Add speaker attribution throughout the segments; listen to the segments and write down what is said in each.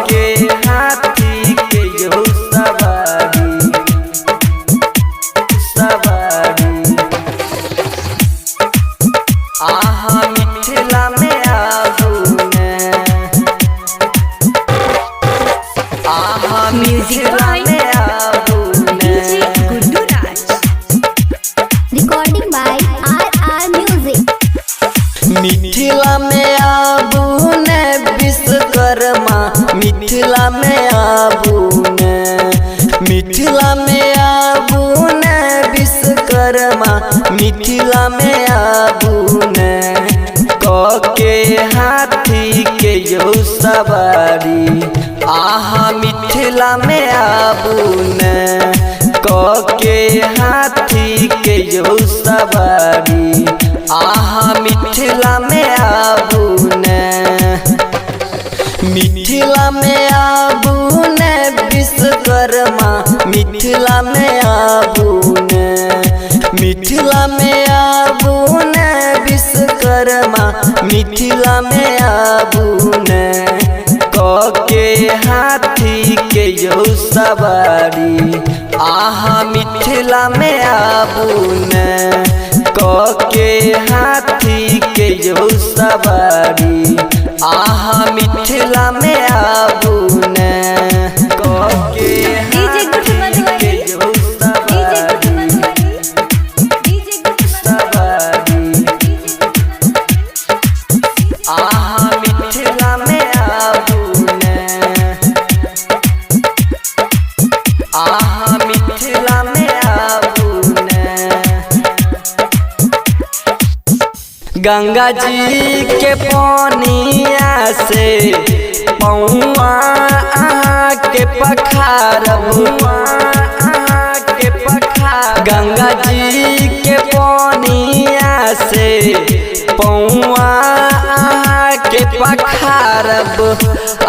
Speaker 1: के हाथी के यो सवारी सवारी आहा मिथिला में आबूने आहा मिथिला में आबूने
Speaker 2: Recording by RR Music.
Speaker 1: Mithila में आबूने विश्वकर्मा मिथिला में आबूने मिथिला में आबूने विश्वकर्मा मिथिला में आबूने के हाथी के यो सवारी आहा मिथिला में आबूने के हाथी के यो सवारी आहा मिथिला में आबूने मिथिला में आबूने विश्वकर्मा मिथिला में आबूने मिथिला में आबूने विश्वकर्मा मिथिला में आबूने के हाथी के यो सवारी आहा मिथिला में आबूने के हाथी के यो सवारी आहा मिथिला में आबूने के हाथी के यो सवारी सवारी आहा मिथिला में आबूने आहा मिथिला में आबूने गंगा जी के पानिया से पौआ के पखारबुआ के पखार गंगा जी के पानिया से पौआ के पखारब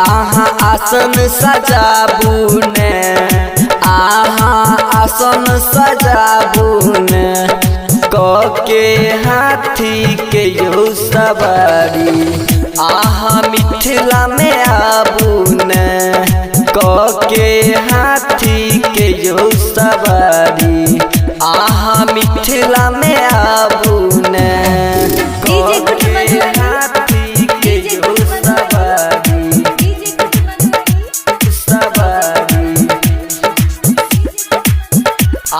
Speaker 1: आहा आसन सजाबुने आहा आसन सजाबुने के हाथी के यो सवारी आहा मिथिला में आबूने के हाथी के यो सवारी आहा मिथिला में आबूने के हाथी के यो सवारी सवारी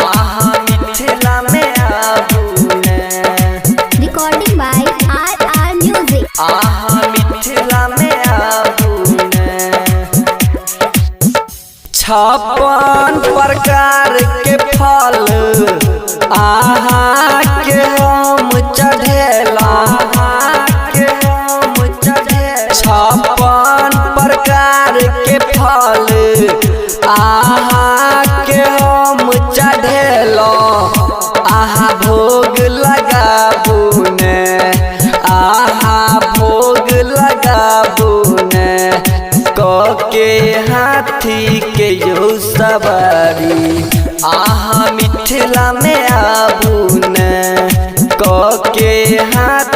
Speaker 1: आहा मिथिला में आबूने
Speaker 2: Recording by RR Music.
Speaker 1: आहा मिथिला में आबूने 56 प्रकार के फल आहा के हम चढ़ेला के हम चढ़े 56 प्रकार के फल आहा के हम चढ़ेला आहा भोग लगाबूने आहा भोग लगाबूने के हाथी के यो सवारी आहा मिथिला में आबूने के हाथी